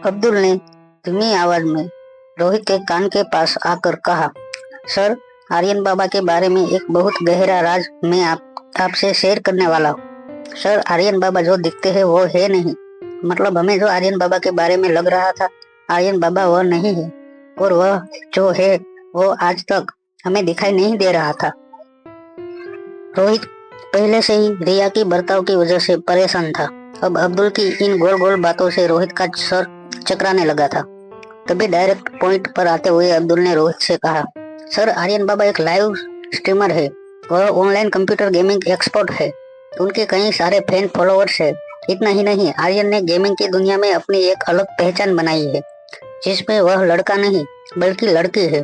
अब्दुल ने धीमी आवाज में रोहित के कान के पास आकर कहा, सर, आर्यन बाबा के बारे में एक बहुत गहरा राज मैं आपसे शेयर करने वाला हूँ। सर, आर्यन बाबा जो दिखते हैं वो है नहीं। मतलब हमें जो आर्यन बाबा के बारे में लग रहा था, आर्यन बाबा वह नहीं है, और वह जो है वो आज तक हमें दिखाई नहीं दे रहा था। रोहित पहले से ही रिया की बर्ताव की वजह से परेशान था। अब अब्दुल की इन गोल गोल बातों से रोहित का सर चकराने लगा था। तभी डायरेक्ट पॉइंट पर आते हुए अब्दुल ने रोहित से कहा, सर, आर्यन बाबा एक लाइव स्ट्रीमर है। वह ऑनलाइन कंप्यूटर गेमिंग एक्सपर्ट है। उनके कई सारे फैन फॉलोअर्स है। इतना ही नहीं, आर्यन ने गेमिंग की दुनिया में अपनी एक अलग पहचान बनाई है, जिसमें वह लड़का नहीं बल्कि लड़की है,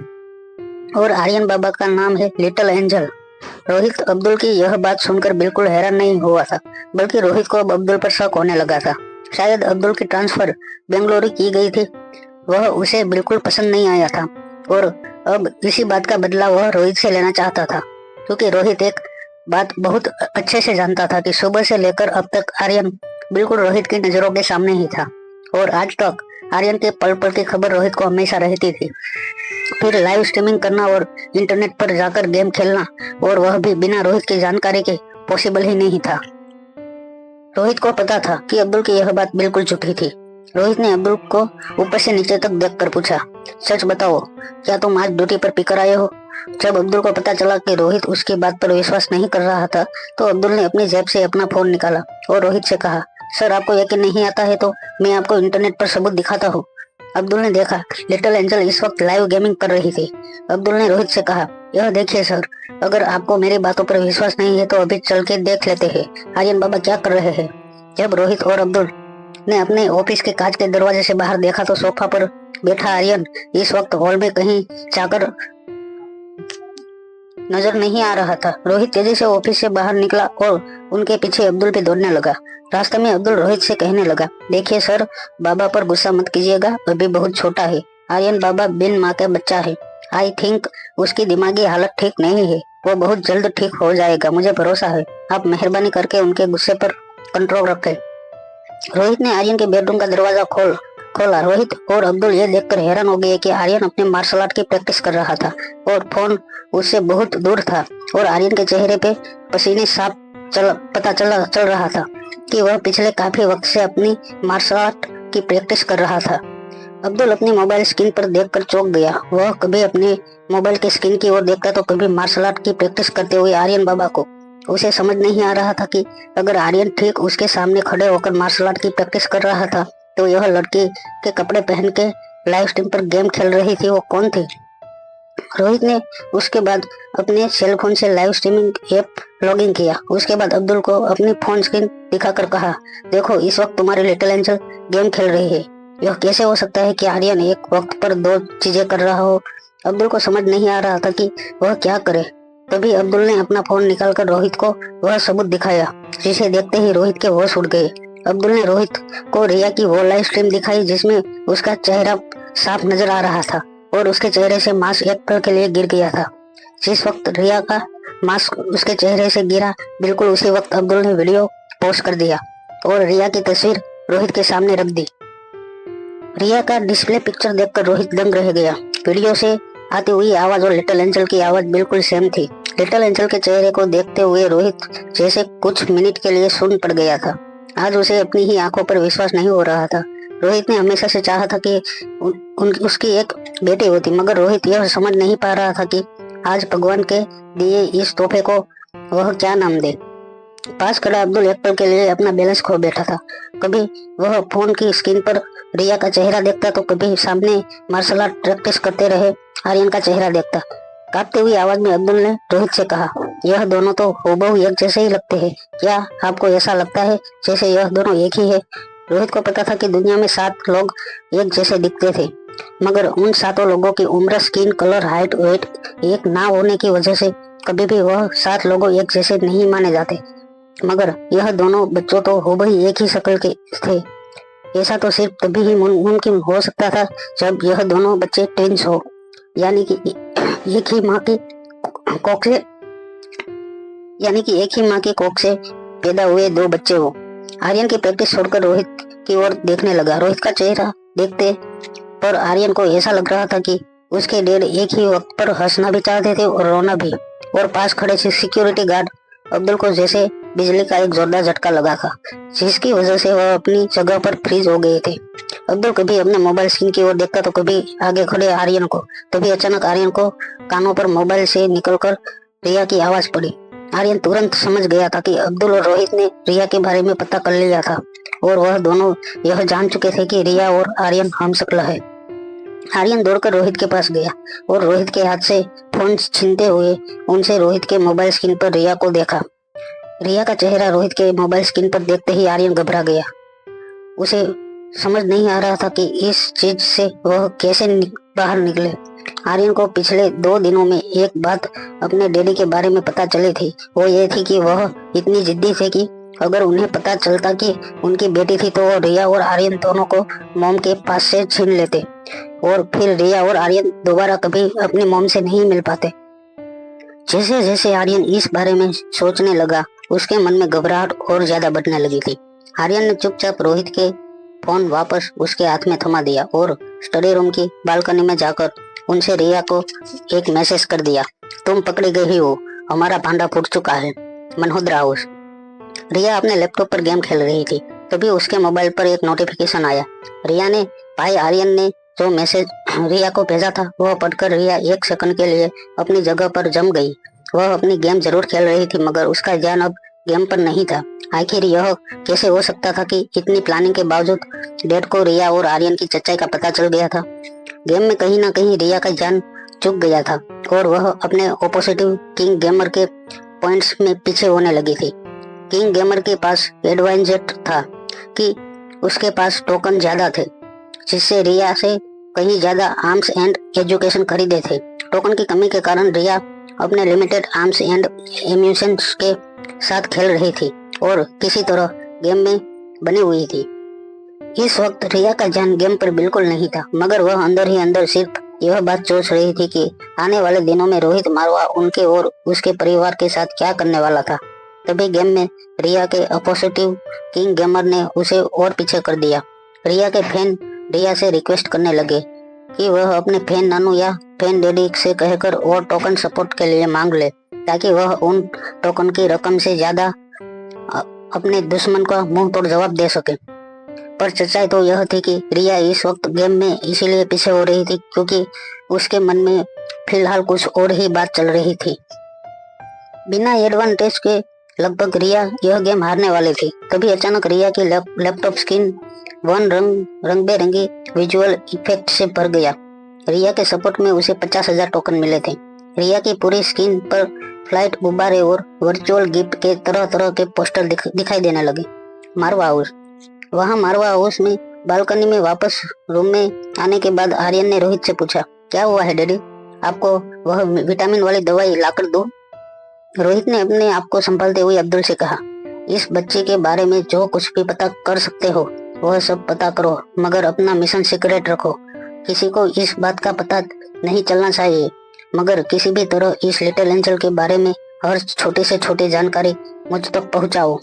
और आर्यन बाबा का नाम है लिटिल एंजल। रोहित अब्दुल की यह बात सुनकर बिल्कुल हैरान नहीं हुआ था, बल्कि रोहित को अब अब्दुल पर शक होने लगा था। शायद अब्दुल की ट्रांसफर बेंगलुरु की गई थी, वह उसे बिल्कुल पसंद नहीं आया था, और अब इसी बात का बदला वह रोहित से लेना चाहता था, क्योंकि रोहित एक बात बहुत अच्छे से जानता था कि सुबह से लेकर अब तक आर्यन बिल्कुल रोहित की नजरों के सामने ही था, और आज तक आर्यन के पल पल की खबर रोहित को हमेशा रहती थी। फिर लाइव स्ट्रीमिंग करना और इंटरनेट पर जाकर गेम खेलना, और वह भी बिना रोहित की जानकारी के, पॉसिबल ही नहीं था। रोहित को पता था कि अब्दुल की यह बात बिल्कुल झूठी थी। रोहित ने अब्दुल को ऊपर से नीचे तक देखकर पूछा, सच बताओ, क्या तुम आज ड्यूटी पर पिकर आए हो? जब अब्दुल को पता चला कि रोहित उसकी बात पर विश्वास नहीं कर रहा था, तो अब्दुल ने अपनी जेब से अपना फोन निकाला और रोहित से कहा, सर, आपको यकीन नहीं आता है तो मैं आपको इंटरनेट पर सबूत दिखाता हूँ। अब्दुल ने देखा लिटिल एंजल इस वक्त लाइव गेमिंग कर रही थी। अब्दुल ने रोहित से कहा, यह देखिए सर, अगर आपको मेरी बातों पर विश्वास नहीं है तो अभी चल के देख लेते हैं आर्यन बाबा क्या कर रहे हैं। जब रोहित और अब्दुल ने अपने ऑफिस के कांच के दरवाजे से बाहर देखा तो सोफा पर बैठा आर्यन इस वक्त हॉल में कहीं जाकर नजर नहीं आ रहा था। रोहित तेजी से ऑफिस से बाहर निकला और उनके पीछे अब्दुल भी दौड़ने लगा। रास्ते में अब्दुल रोहित से कहने लगा, देखिए सर, बाबा पर गुस्सा मत कीजिएगा, अभी बहुत छोटा है। आर्यन बाबा बिन माँ का बच्चा है। आई थिंक उसकी दिमागी हालत ठीक नहीं है। वो बहुत जल्द ठीक हो जाएगा, मुझे भरोसा है। आप मेहरबानी करके उनके गुस्से पर कंट्रोल रखें। रोहित ने आर्यन के बेडरूम का दरवाजा खोला। रोहित और अब्दुल ये देखकर हैरान हो गए कि आर्यन अपने मार्शल आर्ट की प्रैक्टिस कर रहा था, और फोन उससे बहुत दूर था, और आर्यन के चेहरे पे पसीने साफ पता चल रहा था कि वह पिछले काफी वक्त से अपनी मार्शल आर्ट की प्रैक्टिस कर रहा था। अब्दुल अपनी मोबाइल स्क्रीन पर देखकर चौंक गया। वह कभी अपने मोबाइल की स्क्रीन की ओर देखता तो कभी मार्शल आर्ट की प्रैक्टिस करते हुए आर्यन बाबा को। उसे समझ नहीं आ रहा था कि अगर आर्यन ठीक उसके सामने खड़े होकर मार्शल आर्ट की प्रैक्टिस कर रहा था, तो यह लड़की के कपड़े पहन के लाइव स्ट्रीम पर गेम खेल रही थी, वो कौन थी? रोहित ने उसके बाद अपने सेल फोन से लाइव स्ट्रीमिंग ऐप लॉगिन किया। उसके बाद अब्दुल को अपनी फोन स्क्रीन दिखाकर कहा, देखो, इस वक्त तुम्हारी लिटिल एंजल गेम खेल रही है। यह कैसे हो सकता है कि आर्यन एक वक्त पर दो चीजें कर रहा हो? अब्दुल को समझ नहीं आ रहा था कि वह क्या करे। तभी अब्दुल ने अपना फोन निकालकर रोहित को वह सबूत दिखाया, जिसे देखते ही रोहित के होश उड़ गए। अब्दुल ने रोहित को रिया की वो लाइव स्ट्रीम दिखाई जिसमें उसका चेहरा साफ नजर आ रहा था, और उसके चेहरे से मास्क एक पल के लिए गिर गया था। जिस वक्त रिया का मास्क उसके चेहरे से गिरा, बिल्कुल उसी वक्त अब्दुल ने वीडियो पोस्ट कर दिया और रिया की तस्वीर रोहित के सामने रख दी। रिया का डिस्प्ले पिक्चर देखकर रोहित दंग रह गया। वीडियो से आती हुई आवाज और लिटिल एंजल की आवाज बिल्कुल सेम थी। लिटिल एंजल के चेहरे को देखते हुए रोहित जैसे कुछ मिनट के लिए सुन पड़ गया था। आज उसे अपनी ही आंखों पर विश्वास नहीं हो रहा था। रोहित ने हमेशा से चाहा था कि उसकी एक बेटी होती, मगर रोहित यह समझ नहीं पा रहा था कि आज भगवान के दिए इस तोहफे को वह क्या नाम दे। पास खड़ा अब्दुल एक पल के लिए अपना बैलेंस खो बैठा था। कभी वह फोन की स्क्रीन पर रिया का चेहरा देखता तो कभी सामने मार्शल आर्ट प्रैक्टिस करते रहे आर्यन का चेहरा देखता। कांपती हुई आवाज में अब्दुल ने रोहित से कहा, यह दोनों तो हूबहू एक जैसे ही लगते हैं। क्या आपको ऐसा लगता है जैसे यह दोनों एक ही है? रोहित को पता था कि दुनिया में 7 लोग एक जैसे दिखते थे, मगर उन 7 लोगों की उम्र, स्किन कलर, हाइट, वेट एक ना होने की वजह से कभी भी वह 7 लोगों एक जैसे नहीं माने जाते। मगर यह दोनों बच्चों तो हूबहू एक ही शक्ल के थे। ऐसा तो सिर्फ तभी ही मुमकिन हो सकता था जब यह दोनों बच्चे ट्विंस हो, यानी कि एक ही माँ की कोख से पैदा हुए 2 बच्चे हो। आर्यन की प्रैक्टिस छोड़कर रोहित की ओर देखने लगा। रोहित का चेहरा देखते पर आर्यन को ऐसा लग रहा था कि उसके डैड एक ही वक्त पर हंसना भी चाहते थे और रोना भी। और पास खड़े सिक्योरिटी गार्ड अब्दुल को जैसे बिजली का एक जोरदार झटका लगा था, जिसकी वजह से वह अपनी जगह पर फ्रीज हो गए थे। अब्दुल कभी अपने मोबाइल स्क्रीन की ओर देखता तो कभी आगे खड़े आर्यन को। तभी अचानक आर्यन को कानों पर मोबाइल से निकलकर रिया की आवाज पड़ी। आर्यन तुरंत समझ गया था कि अब्दुल और रोहित ने रिया के बारे में पता कर लिया था और वह दोनों यह जान चुके थे कि रिया और आर्यन हमशक्ल है। आर्यन दौड़कर रोहित के पास गया और रोहित के हाथ से फोन छीनते हुए उनसे रोहित के मोबाइल स्क्रीन पर रिया को देखा। रिया का चेहरा रोहित के मोबाइल स्क्रीन पर देखते ही आर्यन घबरा गया। उसे समझ नहीं आ रहा था कि इस चीज से वह कैसे बाहर निकले। आर्यन को पिछले 2 दिनों में एक बात अपने डैडी के बारे में पता चली थी। वो ये थी कि वह इतनी जिद्दी थे कि अगर उन्हें पता चलता कि उनकी बेटी थी तो वो रिया और आर्यन दोनों को मॉम के पास से छीन लेते और फिर रिया और आर्यन दोबारा कभी अपनी मॉम से नहीं मिल पाते। जैसे जैसे आर्यन इस बारे में सोचने लगा, उसके मन में घबराहट और ज्यादा बढ़ने लगी थी। आर्यन ने चुपचाप रोहित के फोन वापस उसके हाथ में थमा दिया और स्टडी रूम की बालकनी में जाकर उनसे रिया को एक मैसेज कर दिया, तुम पकड़ी गई हो, हमारा भांडा फूट चुका है। मनहोदरा हाउस। रिया अपने लैपटॉप पर गेम खेल रही थी, तभी उसके मोबाइल पर एक नोटिफिकेशन आया। रिया ने भाई आर्यन ने जो मैसेज रिया को भेजा था वह पढ़कर रिया 1 सेकंड के लिए अपनी जगह पर जम गई। वह अपनी गेम जरूर खेल रही थी मगर उसका ध्यान अब गेम पर नहीं था। आखिर यह कैसे हो सकता था कि इतनी प्लानिंग के बावजूद डैड को रिया और आर्यन की सच्चाई का पता चल गया था। गेम में कहीं ना कहीं रिया का ध्यान चूक गया था और वह अपने ऑपोजिटिव किंग गेमर के पॉइंट्स में पीछे होने लगी थी। किंग गेमर के पास एडवांटेज था कि उसके पास टोकन ज्यादा थे, जिससे रिया से कहीं ज्यादा आर्म्स एंड एजुकेशन खरीदे थे। टोकन की कमी के कारण रिया अपने लिमिटेड आर्म्स एंड एम्यूशंस के साथ खेल रही थी और किसी तरह गेम में बनी हुई थी। इस वक्त रिया का ध्यान गेम पर बिल्कुल नहीं था मगर वह अंदर ही अंदर सिर्फ यह बात सोच रही थी कि आने वाले दिनों में रोहित मारवा उनके और उसके परिवार के साथ क्या करने वाला था। तभी गेम में रिया के अपोजिटिव किंग गेमर ने उसे और पीछे कर दिया। रिया के फैन रिया से रिक्वेस्ट करने लगे कि वह अपने फैन नानू या फैन डैडी से कहकर और टोकन सपोर्ट के लिए मांग ले, ताकि वह उन टोकन की रकम से ज्यादा अपने दुश्मन का मुंह तोड़ जवाब दे सके। पर सच्चाई तो यह थी कि रिया इस वक्त गेम में इसीलिए पीछे हो रही थी क्योंकि उसके मन में फिलहाल कुछ और ही बात चल रही थी। बिना एडवांटेज के लगभग रिया यह गेम हारने वाली थी। तभी अचानक रिया की लैपटॉप स्क्रीन रंग बेरंगी विजुअल इफेक्ट से भर गया। रिया के सपोर्ट में उसे 50,000 टोकन मिले थे। रिया की पूरी स्क्रीन पर फ्लाइट, गुब्बारे और वर्चुअल गिफ्ट के तरह तरह के पोस्टर दिखाई देने लगे। मारवा हाउस। वहां मारवा हाउस में बालकनी में वापस रूम में आने के बाद आर्यन ने रोहित से पूछा, क्या हुआ है डैडी, आपको वह विटामिन वाली दवाई लाकर दूं? रोहित ने अपने आप को संभालते हुए अब्दुल से कहा, इस बच्चे के बारे में जो कुछ भी पता कर सकते हो वह सब पता करो मगर अपना मिशन सीक्रेट रखो। किसी को इस बात का पता नहीं चलना चाहिए मगर किसी भी तरह इस लिटिल एंजल के बारे में हर छोटी से छोटी जानकारी मुझ तक पहुंचाओ।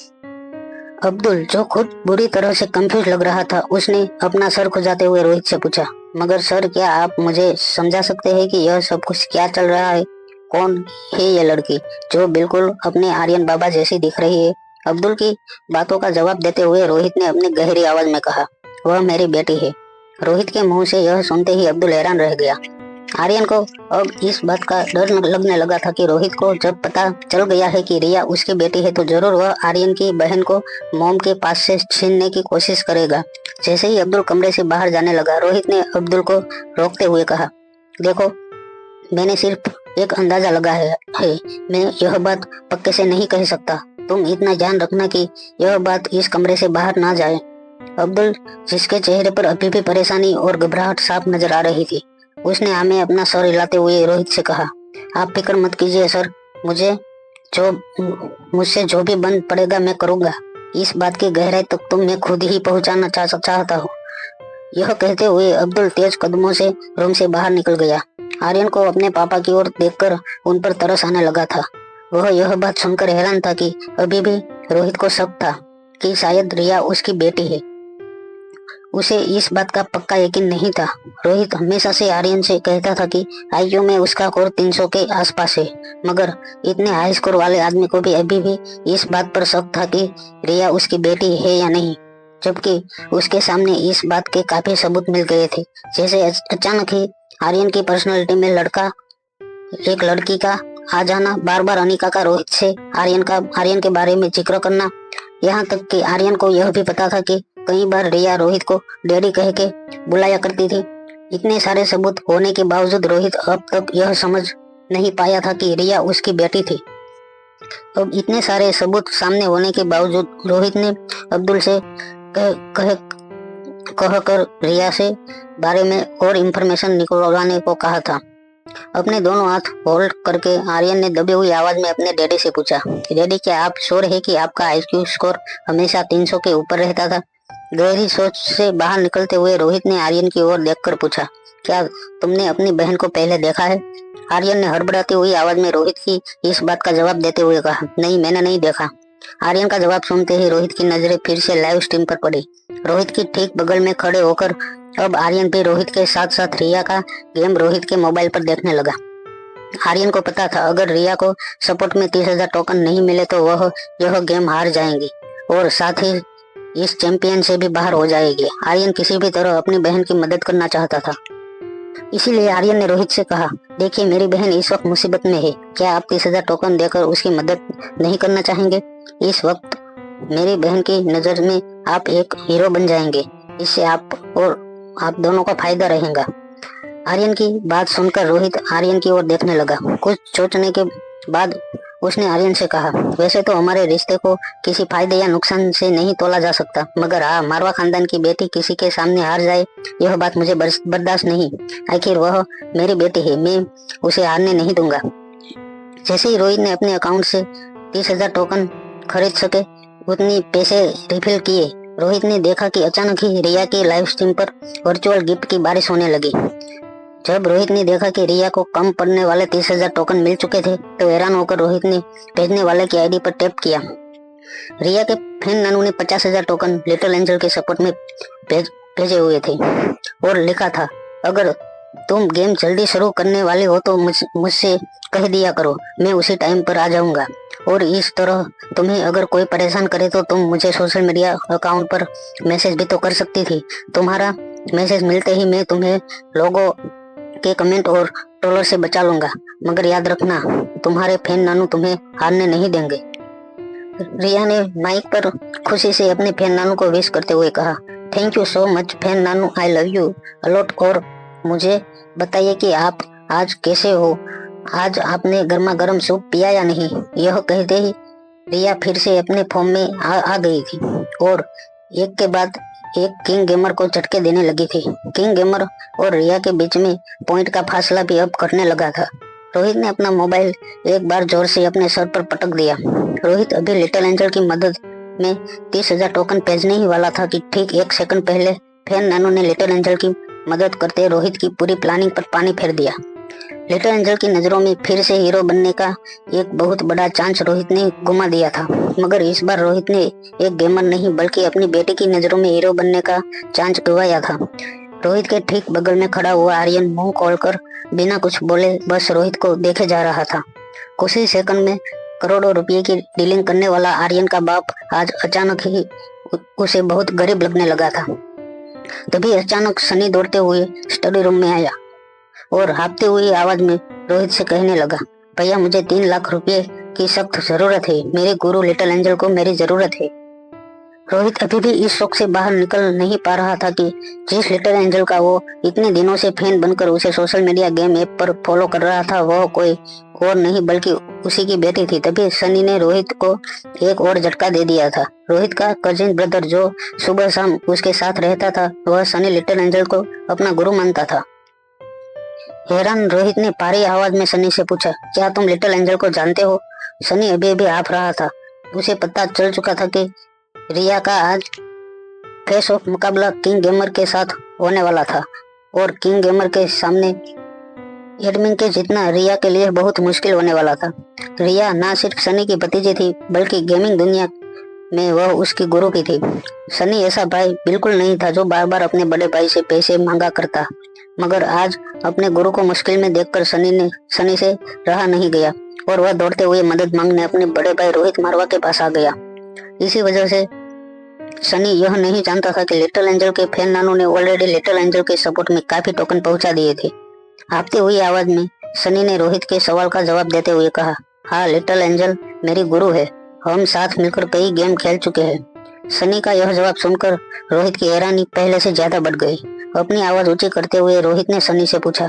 अब्दुल, जो खुद बुरी तरह से कंफ्यूज लग रहा था, उसने अपना सर खुजाते हुए रोहित से पूछा, मगर सर क्या आप मुझे समझा सकते हैं कि यह सब कुछ क्या चल रहा है? कौन है ये लड़की जो बिल्कुल अपने आर्यन बाबा जैसी दिख रही है? अब्दुल की बातों का जवाब देते हुए रोहित ने अपनी गहरी आवाज में कहा, वह मेरी बेटी है। रोहित के मुंह से यह सुनते ही अब्दुल हैरान रह गया। आर्यन को अब इस बात का डर लगने लगा था कि रोहित को जब पता चल गया है कि रिया उसकी बेटी है तो जरूर वह आर्यन की बहन को मॉम के पास से छीनने की कोशिश करेगा। जैसे ही अब्दुल कमरे से बाहर जाने लगा, रोहित ने अब्दुल को रोकते हुए कहा, देखो मैंने सिर्फ एक अंदाजा लगाया है, मैं यह बात पक्के से नहीं कह सकता। तुम इतना ध्यान रखना कि यह बात इस कमरे से बाहर ना जाए। अब्दुल, जिसके चेहरे पर अभी भी परेशानी और घबराहट साफ नजर आ रही थी, उसने हमें अपना सर हिलाते हुए रोहित से कहा, आप फिक्र मत कीजिए सर, मुझसे जो भी बन पड़ेगा मैं करूंगा। इस बात की गहराई तक तो मैं खुद ही पहुंचाना चाहता हूँ। यह कहते हुए अब्दुल तेज कदमों से रूम से बाहर निकल गया। आर्यन को अपने पापा की ओर देखकर उन पर तरस आने लगा था। वह यह बात सुनकर हैरान था कि अभी भी रोहित को शक था कि शायद रिया उसकी बेटी है। उसे इस बात का पक्का यकीन नहीं था। रोहित हमेशा से आर्यन से कहता था कि आईक्यू में उसका स्कोर 300 के आसपास है, मगर इतने हाई स्कोर वाले आदमी को भी अभी भी इस बात पर शक था कि रिया उसकी बेटी है या नहीं, जबकि उसके सामने इस बात के काफी सबूत मिल गए थे। जैसे अचानक ही आर्यन की पर्सनालिटी में एक लड़की का आ जाना, बार बार अनिका का रोहित से आर्यन के बारे में जिक्र करना, यहाँ तक कि आर्यन को यह भी पता था कि कई बार रिया रोहित को डैडी कह के बुलाया करती थी। इतने सारे सबूत होने के बावजूद रोहित अब तक यह समझ नहीं पाया था कि रिया उसकी बेटी थी। अब इतने सारे सबूत सामने होने के बावजूद रोहित ने अब्दुल से कहकर रिया से बारे में और इंफॉर्मेशन निकलवाने को कहा था। अपने दोनों हाथ होल्ड करके आर्यन ने दबी हुई आवाज में अपने डैडी से पूछा कि डैडी, क्या आप श्योर है कि आपका आईक्यू स्कोर हमेशा 300 के ऊपर रहता था? गहरी सोच से बाहर निकलते हुए रोहित ने आर्यन की ओर देखकर पूछा, क्या तुमने अपनी बहन को पहले देखा है? आर्यन ने हड़बड़ाती हुई आवाज में रोहित की इस बात का जवाब देते हुए कहा, नहीं, मैंने नहीं देखा। आर्यन का जवाब सुनते ही रोहित की नजरें फिर से लाइव स्ट्रीम पर पड़ी। रोहित की ठीक बगल में खड़े होकर अब आर्यन भी रोहित के साथ साथ रिया का गेम रोहित के मोबाइल पर देखने लगा। आर्यन को पता था अगर रिया को सपोर्ट में 30,000 टोकन नहीं मिले तो वह यह गेम हार जाएंगी और साथ ही इस चैंपियन से भी बाहर हो जाएगी। आर्यन किसी भी तरह अपनी बहन की मदद करना चाहता था, इसीलिए आर्यन ने रोहित से कहा, देखिए मेरी बहन इस वक्त मुसीबत में है, क्या आप 30,000 टोकन देकर उसकी मदद नहीं करना चाहेंगे? इस वक्त मेरी बहन की नजर में आप एक हीरो बन जाएंगे, इससे आप दोनों का फायदा रहेगा। आर्यन की बात सुनकर रोहित आर्यन की ओर देखने लगा। कुछ सोचने के बाद उसने आर्यन से कहा, वैसे तो हमारे रिश्ते को किसी फायदे या नुकसान से नहीं तोला जा सकता, मगर हाँ, मारवा खानदान की बेटी किसी के सामने हार जाए यह बात मुझे बर्दाश्त नहीं। आखिर वह मेरी बेटी है, मैं उसे हारने नहीं दूंगा। जैसे ही रोहित ने अपने अकाउंट से 30,000 टोकन खरीद सके उतनी पैसे रिफिल किए, रोहित ने देखा कि अचानक ही रिया की लाइव स्ट्रीम पर वर्चुअल गिफ्ट की बारिश होने लगी। जब रोहित ने देखा कि रिया को कम पड़ने वाले 30,000 टोकन मिल चुके थे तो हैरान होकर रोहित ने भेजने वाले की आईडी पर टैप किया। रिया के फैन नानू ने 50,000 टोकन लिटिल एंजल के सपोर्ट में भेजे हुए थे और लिखा था, अगर तुम गेम जल्दी शुरू करने वाले हो तो मुझसे कह दिया करो, मैं उसी टाइम पर आ जाऊंगा। और इस तरह तुम्हें अगर कोई परेशान करे तो तुम मुझे सोशल मीडिया अकाउंट पर मैसेज भी तो कर सकती थी। तुम्हारा मैसेज मिलते ही मैं तुम्हें लोगों के कमेंट और ट्रोलर से बचा लूंगा, मगर याद रखना तुम्हारे फैन नानू तुम्हें हारने नहीं देंगे। रिया ने माइक पर खुशी से अपने फैन नानू को विश करते हुए कहा, thank you so much fan Nanu, I love you a lot. और मुझे बताइए कि आप आज कैसे हो, आज आपने गर्मा गर्म सूप पिया या नहीं? यह कहते ही रिया फिर से अपने फॉर्म में आ गई थी और एक के बाद एक किंग गेमर को झटके देने लगी थी। किंग गेमर और रिया के बीच में पॉइंट का फासला भी अब घटने लगा था। रोहित ने अपना मोबाइल एक बार जोर से अपने सर पर पटक दिया। रोहित अभी लिटिल एंजल की मदद में 30,000 टोकन भेजने ही वाला था कि ठीक 1 सेकंड पहले फैन नानू ने लिटिल एंजल की मदद करते रोहित की पूरी प्लानिंग पर पानी फेर दिया। लिटिल एंजल की नजरों में फिर से हीरो बनने का एक बहुत बड़ा चांस रोहित ने गुमा दिया था, मगर इस बार रोहित ने एक गेमर नहीं बल्कि अपनी बेटी की नजरों में हीरो बनने का चांस गंवाया था। रोहित के ठीक बगल में खड़ा हुआ आर्यन मुंह खोलकर बिना कुछ बोले बस रोहित को देखे जा रहा था। कुछ ही सेकंड में करोड़ों रुपये की डीलिंग करने वाला आर्यन का बाप आज अचानक ही उसे बहुत गरीब लगने लगा था। तभी अचानक सनी दौड़ते हुए स्टडी रूम में आया और हाँफते हुई आवाज में रोहित से कहने लगा, भैया मुझे 3 लाख रुपए की सख्त जरूरत है, मेरे गुरु लिटिल एंजल को मेरी जरूरत है। रोहित अभी भी इस शौक से बाहर निकल नहीं पा रहा था कि जिस लिटिल एंजल का वो इतने दिनों से फैन बनकर उसे सोशल मीडिया गेम ऐप पर फॉलो कर रहा था वह कोई और नहीं बल्कि उसी की बेटी थी। तभी सनी ने रोहित को एक और झटका दे दिया था। रोहित का कजिन ब्रदर जो सुबह शाम उसके साथ रहता था वह सनी लिटिल एंजल को अपना गुरु मानता था। हैरान रोहित ने भारी आवाज में सनी से पूछा, क्या तुम लिटिल एंजल को जानते हो? सनी अभी अभी हाँफ रहा था। उसे पता चल चुका था कि रिया का आज फेस ऑफ मुकाबला किंग गेमर के साथ होने वाला था और किंग गेमर के सामने एडमिन के जीतना रिया के लिए बहुत मुश्किल होने वाला था। रिया ना सिर्फ सनी की भतीजी थी बल्कि गेमिंग दुनिया में वह उसकी गुरु की थी। सनी ऐसा भाई बिल्कुल नहीं था जो बार बार अपने बड़े भाई से पैसे मांगा करता, मगर आज अपने गुरु को मुश्किल में देखकर सनी से रहा नहीं गया और वह दौड़ते हुए मदद मांगने अपने बड़े भाई रोहित मारवा के पास आ गया। इसी वजह से सनी यह नहीं जानता था कि लिटिल एंजल के फैन नानू ने ऑलरेडी लिटिल एंजल के सपोर्ट में काफी टोकन पहुंचा दिए थे। हाफती हुई आवाज में सनी ने रोहित के सवाल का जवाब देते हुए कहा, हाँ लिटिल एंजल मेरी गुरु है, हम साथ मिलकर कई गेम खेल चुके हैं। सनी का यह जवाब सुनकर रोहित की हैरानी पहले से ज्यादा बढ़ गई। अपनी आवाज ऊंची करते हुए रोहित ने सनी से पूछा,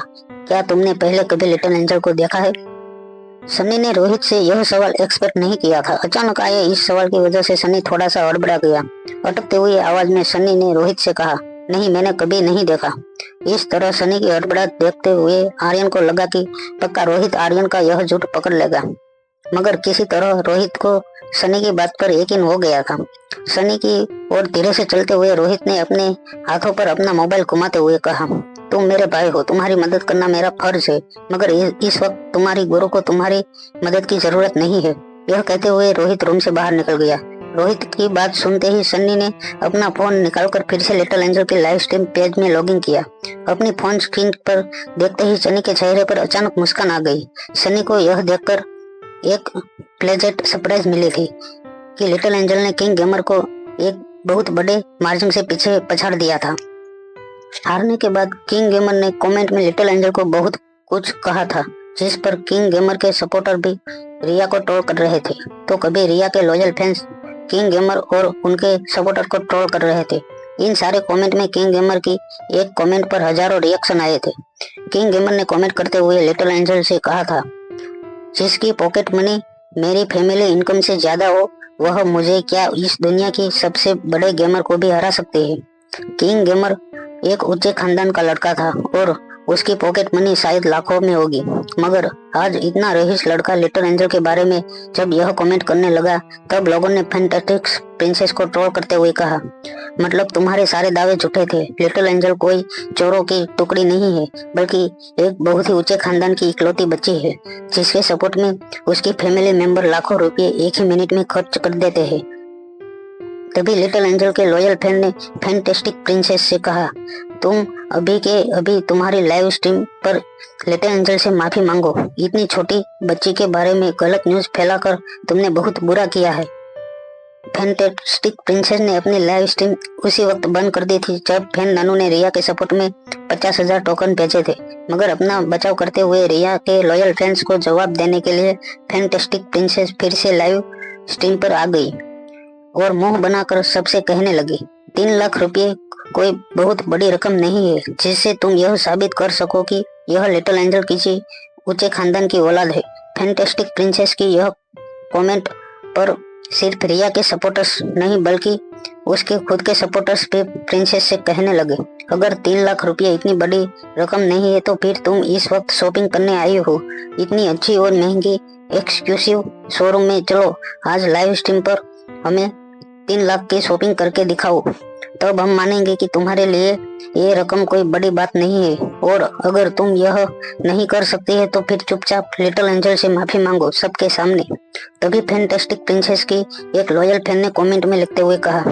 क्या तुमने पहले कभी लिटिल एंजल को देखा है? सनी ने रोहित से यह सवाल एक्सपेक्ट नहीं किया था। अचानक आए इस सवाल की वजह से सनी थोड़ा सा हड़बड़ा गया। अटकते हुए आवाज में सनी ने रोहित से कहा, नहीं मैंने कभी नहीं देखा। इस तरह सनी की हड़बड़ाहट देखते हुए आर्यन को लगा कि पक्का रोहित आर्यन का यह झूठ पकड़ लेगा, मगर किसी तरह रोहित को सनी की बात पर यकीन हो गया था। सनी की ओर धीरे से चलते हुए रोहित ने अपने हाथों पर अपना मोबाइल घुमाते हुए कहा, तुम मेरे भाई हो, तुम्हारी मदद करना मेरा फर्ज है, मगर इस वक्त तुम्हारी गुरु को तुम्हारी मदद की जरूरत नहीं है। यह कहते हुए रोहित रूम से बाहर निकल गया। रोहित की बात सुनते ही सन्नी ने अपना फोन निकालकर फिर से लिटिल एंजल के लाइव स्ट्रीम पेज में लॉगिन किया। अपनी फोन स्क्रीन पर देखते ही सनी के चेहरे पर अचानक मुस्कान आ गई। सनी को यह देखकर एक प्लेजेंट सरप्राइज मिली थी कि लिटिल एंजल ने किंग गेमर को एक बहुत बड़े मार्जिन से पीछे पछाड़ दिया था। हारने के बाद किंग गेमर ने कमेंट में लिटिल एंजल को बहुत कुछ कहा था, जिस पर किंग गेमर के सपोर्टर भी रिया को ट्रोल कर रहे थे। तो कभी रिया के लॉयल फैंस किंग गेमर और उनके सपोर्टर को ट्रोल कर रहे थे। इन सारे कमेंट में किंग गेमर की एक कमेंट पर हजारों रिएक्शन आए थे। किंग गेमर ने कमेंट करते हुए लिटिल एंजल से कहा था, जिसकी पॉकेट मनी मेरी फैमिली इनकम से ज्यादा हो, वह मुझे क्या इस दुनिया की सबसे बड़े गेमर को भी हरा सकते हैं। किंग गेमर एक ऊंचे खानदान का लड़का था और उसकी पॉकेट मनी शायद लाखों में होगी, मगर आज इतना रईस लड़का लिटिल एंजल के बारे में जब यह कमेंट करने लगा, तब लोगों ने फैंटास्टिक प्रिंसेस को ट्रोल करते हुए कहा, मतलब तुम्हारे सारे दावे झूठे थे। लिटिल एंजल कोई चोरों की टुकड़ी नहीं है, बल्कि एक बहुत ही ऊंचे खानदान की इकलौती बच्ची है, जिसके सपोर्ट में उसकी फैमिली मेंबर लाखों रुपए एक ही मिनट में खर्च कर देते हैं। तभी लिटिल एंजल के लॉयल फैन ने फैंटास्टिक प्रिंसेस से कहा, तुम अभी के अभी तुम्हारी लाइव स्ट्रीम पर लिटिल एंजल से माफी मांगो। इतनी छोटी बच्ची के बारे में गलत न्यूज फैलाकर तुमने बहुत बुरा किया है। फैंटास्टिक प्रिंसेस ने अपनी लाइव स्ट्रीम उसी वक्त बंद कर दी थी जब फैन नानू ने रिया के सपोर्ट में 50,000 टोकन भेजे थे, मगर अपना बचाव करते हुए रिया के लॉयल फैंस को जवाब देने के लिए फैंटास्टिक प्रिंसेस फिर से लाइव स्ट्रीम पर आ गई और मुंह बनाकर सबसे कहने लगी, 3 लाख रुपए कोई बहुत बड़ी रकम नहीं है जिससे तुम यह साबित कर सको कि यह लिटिल एंजल किसी ऊंचे खानदान की औलाद है। फैंटास्टिक प्रिंसेस की यह कमेंट पर सिर्फ रिया के सपोर्टर्स नहीं बल्कि उसके खुद के सपोर्टर्स भी प्रिंसेस से कहने लगे, अगर 3 लाख रुपये इतनी बड़ी रकम नहीं है तो फिर तुम इस वक्त शॉपिंग करने आई हो इतनी अच्छी और महंगी एक्सक्लूसिव शोरूम में, चलो आज लाइव स्ट्रीम पर हमें 3 लाख की शॉपिंग करके दिखाओ, तब हम मानेंगे कि तुम्हारे लिए ये रकम कोई बड़ी बात नहीं है। और अगर तुम यह नहीं कर सकती है तो फिर चुपचाप लिटिल एंजल से माफी मांगो सबके सामने। तभी फैंटास्टिक प्रिंसेस की एक लॉयल फैन ने कमेंट में लिखते हुए कहा,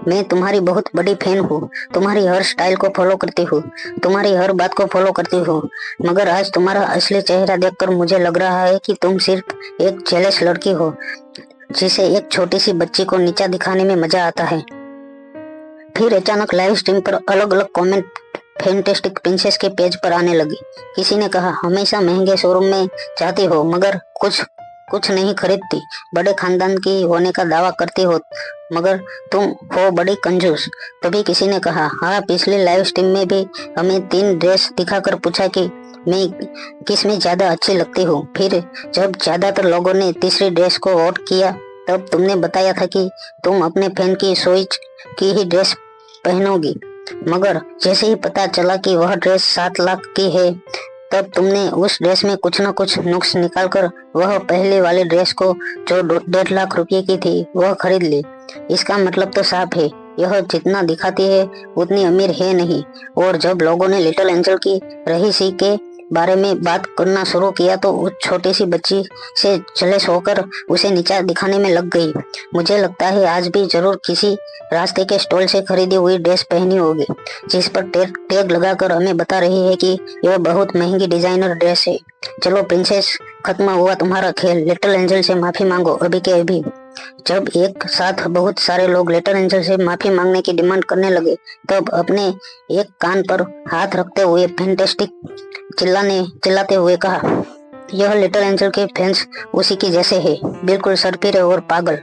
मैं तुम्हारी बहुत बड़ी फैन हूँ, तुम्हारी हर स्टाइल को फॉलो करती हूँ, तुम्हारी हर बात को फॉलो करती हूँ, मगर आज तुम्हारा असली चेहरा देखकर मुझे लग रहा है कि तुम सिर्फ एक जेलस लड़की हो जिसे एक छोटी सी बच्ची को नीचा दिखाने में मजा आता है। फिर अचानक लाइव स्ट्रीम पर अलग अलग कमेंट फैंटास्टिक प्रिंसेस के पेज पर आने लगी। किसी ने कहा, हमेशा महंगे शोरूम में जाती हो मगर कुछ नहीं खरीदती, बड़े खानदान की होने का दावा करती हो मगर तुम हो बड़ी कंजूस। तभी किसी ने कहा, हाँ पिछली लाइव स्ट्रीम में भी हमें 3 ड्रेस दिखाकर पूछा कि मैं किस में ज्यादा अच्छी लगती हूँ। फिर जब ज्यादातर लोगों ने तीसरी ड्रेस को वोट किया तब तुमने बताया था कि तुम अपने फैन की चॉइस की ही ड्रेस पहनोगी, मगर जैसे ही पता चला कि वह ड्रेस 7 लाख की है तब तुमने उस ड्रेस में कुछ न कुछ नुक्स निकालकर वह पहले वाली ड्रेस को जो 1.5 लाख रुपए की थी वह खरीद ली। इसका मतलब तो साफ है, यह जितना दिखाती है उतनी अमीर है नहीं। और जब लोगों ने लिटिल एंजल की रहीसी के बारे में बात करना शुरू किया तो उस छोटी सी बच्ची से जलेस होकर उसे नीचा दिखाने में लग गई। मुझे लगता है आज भी जरूर किसी रास्ते के स्टॉल से खरीदी हुई ड्रेस पहनी होगी, जिस पर टैग लगाकर हमें बता रही है कि यह बहुत महंगी डिजाइनर ड्रेस है। चलो प्रिंसेस, खत्म हुआ तुम्हारा खेल। लिटिल एंजल से माफी मांगो अभी के अभी। जब एक साथ बहुत सारे लोग लिटिल एंजल से माफी मांगने की डिमांड करने लगे, तब अपने एक कान पर हाथ रखते हुए फैंटास्टिक चिल्लाते हुए कहा, यह लिटिल एंजल के फैंस उसी की जैसे है, बिल्कुल सरपीरे और पागल।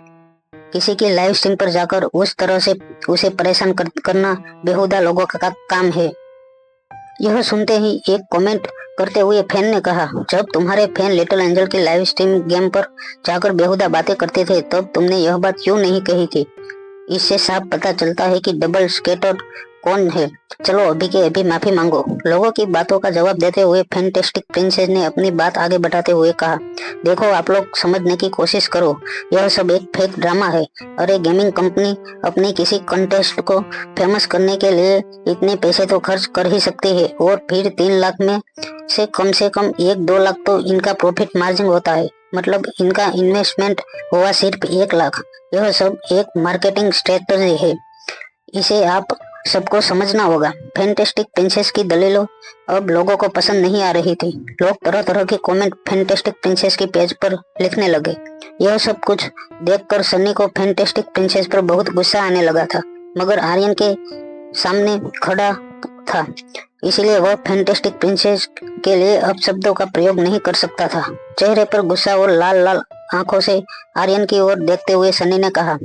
किसी की लाइव स्ट्रीम पर जाकर उस तरह से उसे परेशान करना बेहुदा लोगों का काम है। यह सुनते ही एक कमेंट करते हुए फैन ने कहा, जब तुम्हारे फैन लिटिल एंजल के लाइव स्ट्रीम गेम पर जाकर बेहुदा बातें करते थे तब तुमने यह बात क्यों नहीं कही थी? इससे साफ पता चलता है कि डबल स्केटर कौन है। चलो अभी के अभी माफी मांगो। लोगों की बातों का जवाब देते हुए फैंटास्टिक प्रिंसेस ने अपनी बात आगे बढ़ाते हुए कहा, देखो आप लोग समझने की कोशिश करो, यह सब एक फेक ड्रामा है। अरे गेमिंग कंपनी अपनी किसी कंटेस्ट को फेमस करने के लिए इतने पैसे तो खर्च कर ही सकती है, और फिर 3 लाख में से कम 1-2 लाख तो इनका प्रॉफिट मार्जिन होता है। मतलब इनका इन्वेस्टमेंट हुआ सिर्फ 1 लाख। यह सब एक मार्केटिंग स्ट्रेटजी है, इसे आप सबको समझना होगा। फैंटास्टिक प्रिंसेस की दलीलों अब लोगों को पसंद नहीं आ रही थी। लोग तरह तरह के कमेंट फैंटास्टिक प्रिंसेस के पेज पर लिखने लगे। यह सब कुछ देखकर सनी को फैंटास्टिक प्रिंसेस पर बहुत गुस्सा आने लगा था, मगर आर्यन के सामने खड़ा था, इसलिए वह फैंटास्टिक प्रिंसेस के लिए अब शब्दों का प्रयोग नहीं कर सकता था। चेहरे पर गुस्सा और लाल लाल आंखों से आर्यन की ओर देखते हुए सनी ने कहा,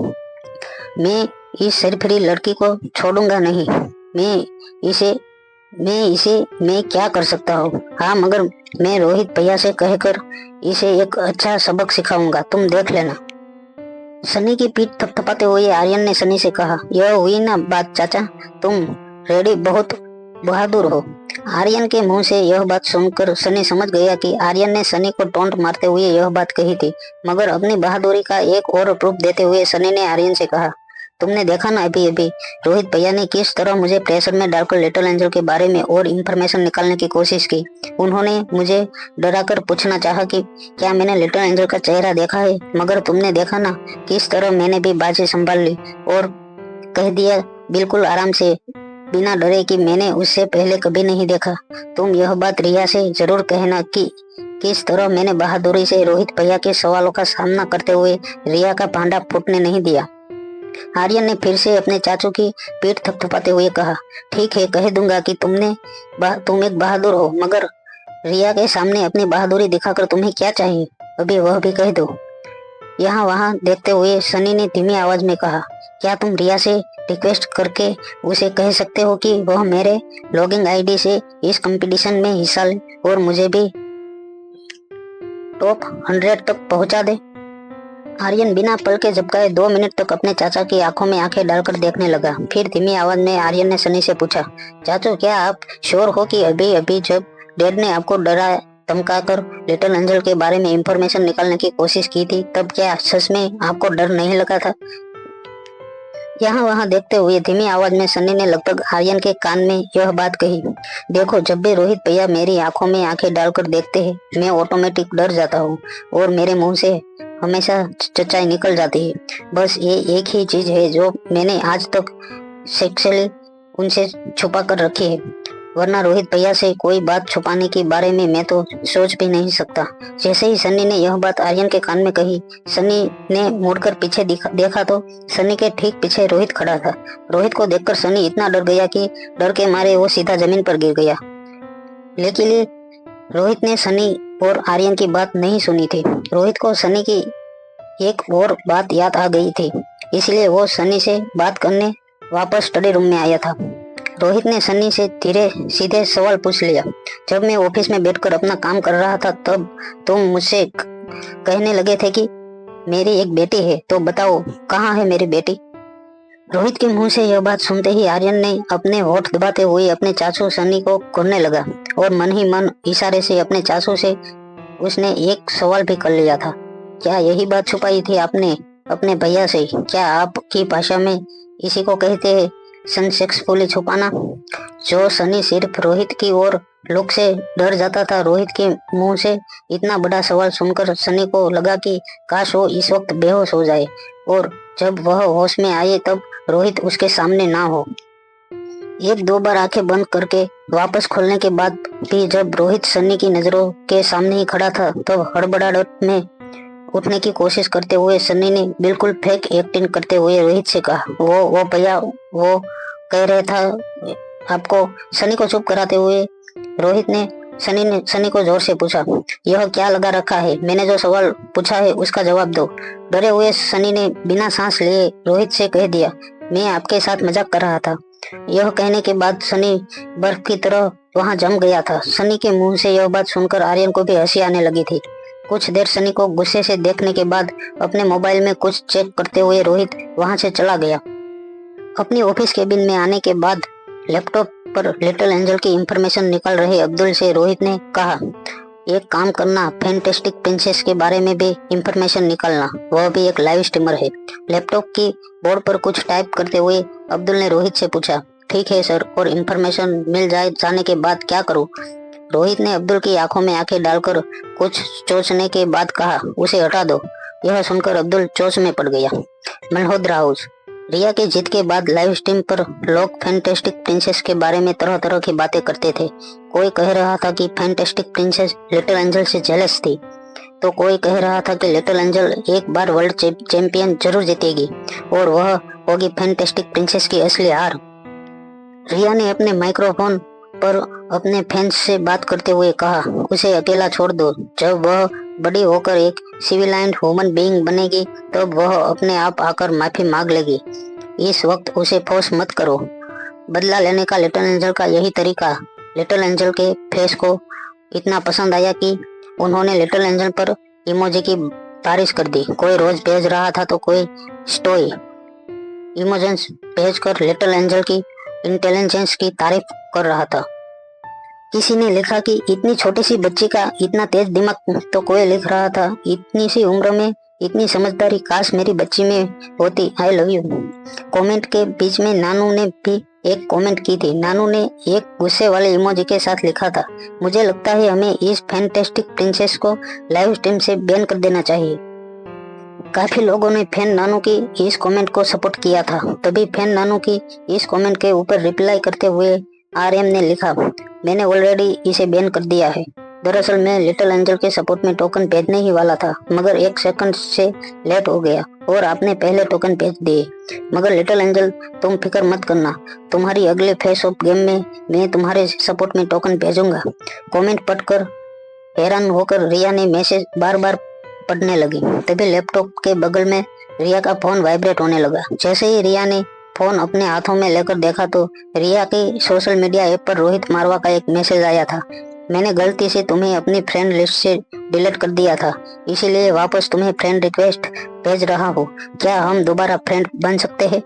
मैं इस सरफरी लड़की को छोड़ूंगा नहीं। मैं क्या कर सकता हूँ? हाँ, मगर मैं रोहित भैया से कहकर इसे एक अच्छा सबक सिखाऊंगा, तुम देख लेना। सनी की पीठ थपथपाते हुए आर्यन ने सनी से कहा, यह हुई ना बात चाचा, तुम रेडी बहुत बहादुर हो। आर्यन के मुंह से यह बात सुनकर सनी समझ गया कि आर्यन ने सनी को टोंट मारते हुए यह बात कही थी, मगर अपनी बहादुरी का एक और प्रूफ देते हुए सनी ने आर्यन से कहा, तुमने देखा ना अभी अभी रोहित भैया ने किस तरह मुझे प्रेशर में डालकर लिटिल एंजल के बारे में और इन्फॉर्मेशन निकालने की कोशिश की। उन्होंने मुझे डराकर पूछना चाहा कि क्या मैंने लिटिल एंजल का चेहरा देखा है, मगर तुमने देखा ना किस तरह मैंने भी बाजी संभाल ली और कह दिया बिल्कुल आराम से, बिना डरे कि मैंने उससे पहले कभी नहीं देखा। तुम यह बात रिया से जरूर कहना कि किस तरह मैंने बहादुरी से रोहित भैया के सवालों का सामना करते हुए रिया का भांडा फूटने नहीं दिया। आर्यन ने फिर से अपने चाचू की पीठ थपथपाते हुए कहा, ठीक है, कह दूंगा कि तुम एक बहादुर हो, मगर रिया के सामने अपनी बहादुरी दिखाकर तुम्हें क्या चाहिए, अभी वह भी कह दो। यहाँ वहाँ देखते हुए सनी ने धीमी आवाज में कहा, क्या तुम रिया से रिक्वेस्ट करके उसे कह सकते हो कि वह मेरे लॉगिंग आईडी से इस कंपटीशन में हिस्सा ले और मुझे भी टॉप 100 तक पहुंचा दे? आर्यन बिना पल के झपकाए 2 मिनट तक अपने चाचा की आंखों में आंखें डालकर देखने लगा। फिर धीमी आवाज में आर्यन ने सनी से पूछा, चाचू क्या आप श्योर हो कि अभी अभी जब डैड ने आपको डरा धमकाकर लिटिल एंजल के बारे में इंफॉर्मेशन निकालने की कोशिश की थी, तब क्या सच में आपको डर नहीं लगा था? यहाँ वहाँ देखते हुए धीमी आवाज में सनी ने लगभग आर्यन के कान में यह बात कही, देखो जब भी रोहित भैया मेरी आंखों में आंखें डालकर देखते हैं मैं ऑटोमेटिक डर जाता हूँ और मेरे मुंह से हमेशा चचाई निकल जाती है। बस ये एक ही चीज है जो मैंने आज तक सेक्सुअली उनसे छुपा कर रखी है, वरना रोहित भैया से कोई बात छुपाने के बारे में मैं तो सोच भी नहीं सकता। जैसे ही सनी ने यह बात आर्यन के कान में कही, सनी ने मुड़कर पीछे देखा तो सनी के ठीक पीछे रोहित खड़ा था। रोहित को देखकर सनी इतना डर गया कि डर के मारे वो सीधा जमीन पर गिर गया। लेकिन रोहित ने सनी और आर्यन की बात नहीं सुनी थी। रोहित को सनी की एक और बात याद आ गई थी, इसलिए वो सनी से बात करने वापस स्टडी रूम में आया था। रोहित ने सनी से धीरे सीधे सवाल पूछ लिया, जब मैं ऑफिस में बैठकर अपना काम कर रहा था तब तुम मुझसे कहने लगे थे कि मेरी एक बेटी है, तो बताओ कहाँ है मेरी बेटी? रोहित के मुंह से यह बात सुनते ही आर्यन ने अपने होठ दबाते हुए अपने चाचू सनी को घूरने लगा और मन ही मन इशारे से अपने चाचू से उसने एक सवाल भी कर लिया था, क्या यही बात छुपाई थी आपने अपने भैया से? क्या आपकी भाषा में इसी को कहते हैं सनसेक्सफुली छुपाना? जो सनी सिर्फ रोहित की ओर लुक से डर जाता था। रोहित के मुंह से इतना बड़ा सवाल सुनकर सनी को लगा कि काश वो इस वक्त बेहोश हो जाए और जब वह होश में आए तब रोहित उसके सामने ना हो। एक दो बार आंखें बंद करके वापस खोलने के बाद भी जब रोहित सन्नी की नजरों के सामने ही खड़ा था तब हड़बड़ाहट में उठने की कोशिश करते हुए सन्नी ने बिल्कुल फेक एक्टिंग करते हुए रोहित से कहा, वो भैया वो कह रहे था आपको। सनी को चुप कराते हुए रोहित ने सनी को जोर से पूछा, यह क्या लगा रखा है? मैंने जो सवाल पूछा है उसका जवाब दो। डरे हुए सनी ने बिना सांस लिए रोहित से कह दिया, मैं आपके साथ मजाक कर रहा था। यह कहने के बाद सनी बर्फ की तरह वहां जम गया था। सनी के मुंह से यह बात सुनकर आर्यन को भी हंसी आने लगी थी। कुछ देर सनी को गुस्से से देखने के बाद अपने मोबाइल में कुछ चेक करते हुए रोहित वहां से चला गया। अपनी ऑफिस केबिन में आने के बाद लैपटॉप पर लिटिल एंजल की इंफॉर्मेशन निकाल रहे अब्दुल से रोहित ने कहा, एक काम करना, फैंटास्टिक प्रिंसेस के बारे में भी इंफॉर्मेशन निकालना, वह भी एक लाइव स्ट्रीमर है। लैपटॉप की बोर्ड पर कुछ टाइप करते हुए अब्दुल ने रोहित से पूछा, ठीक है सर, और इंफॉर्मेशन मिल जाने के बाद क्या करूं? रोहित ने अब्दुल की आंखों में आंखें डालकर कुछ सोचने के बाद कहा, उसे हटा दो। यह सुनकर अब्दुल जोश में पड़ गया। मल्होत्रा हाउस। रिया के जीत के बाद लाइव स्ट्रीम पर लोग फैंटास्टिक प्रिंसेस के बारे में तरह तरह की बातें करते थे। कोई कह रहा था कि फैंटास्टिक प्रिंसेस लिटिल एंजल से जेलस थी, तो कोई कह रहा था कि लिटिल एंजल एक बार वर्ल्ड चैंपियन जरूर जीतेगी और वह होगी फैंटास्टिक प्रिंसेस की असली हार। रिया ने अपने माइक्रोफोन पर अपने फैंस से बात करते हुए कहा, उसे अकेला छोड़ दो। जब वह बड़ी होकर एक सिविलाइज्ड ह्यूमन बीइंग बनेगी तब वह अपने आप आकर माफी मांग लेगी। इस वक्त उसे फोर्स मत करो। बदला लेने का लिटिल एंजल का यही तरीका। लिटिल एंजल के फेस को इतना पसंद आया कि उन्होंने लिटिल एंजल पर इमोजी की बारिश कर दी। कोई रोज भेज रहा था तो कोई स्टोरी इमोजन्स भेजकर लिटिल एंजल की इंटेलिजेंस की तारीफ कर रहा था। किसी ने लिखा कि इतनी छोटी सी बच्ची का इतना तेज दिमाग, तो कोई लिख रहा था इतनी सी उम्र में इतनी समझदारी, काश मेरी बच्ची में होती, आई लव यू। कमेंट के बीच में नानू ने भी एक कमेंट की थी। नानू ने एक गुस्से वाले इमोजी के साथ लिखा था, मुझे लगता है हमें इस फैंटास्टिक प्रिंसेस को लाइव स्ट्रीम से बैन कर देना चाहिए। काफी लोगों ने फैन नानू की इस कमेंट को सपोर्ट किया था। तभी फैन नानू की इस कमेंट के ऊपर रिप्लाई करते हुए आरएम ने लिखा, मैंने ऑलरेडी इसे बैन कर दिया है। दरअसल मैं लिटिल एंजल के सपोर्ट में टोकन भेजने ही वाला था, मगर 1 सेकंड से लेट हो गया और आपने पहले टोकन भेज दिए। मगर लिटिल एंजल तुम फिक्र मत करना, तुम्हारी अगले फेस ऑफ गेम में मैं तुम्हारे सपोर्ट में टोकन भेजूंगा। कमेंट पढ़कर हैरान होकर रिया ने मैसेज बार बार पढ़ने लगी। तभी लैपटॉप के बगल में रिया का फोन वाइब्रेट होने लगा। जैसे ही रिया ने फोन अपने हाथों में लेकर देखा तो रिया की सोशल मीडिया ऐप पर रोहित मारवा का एक मैसेज आया था, मैंने गलती से तुम्हें अपनी फ्रेंड लिस्ट से डिलीट कर दिया था, इसीलिए वापस तुम्हें फ्रेंड रिक्वेस्ट भेज रहा हूँ। क्या हम दोबारा फ्रेंड बन सकते हैं?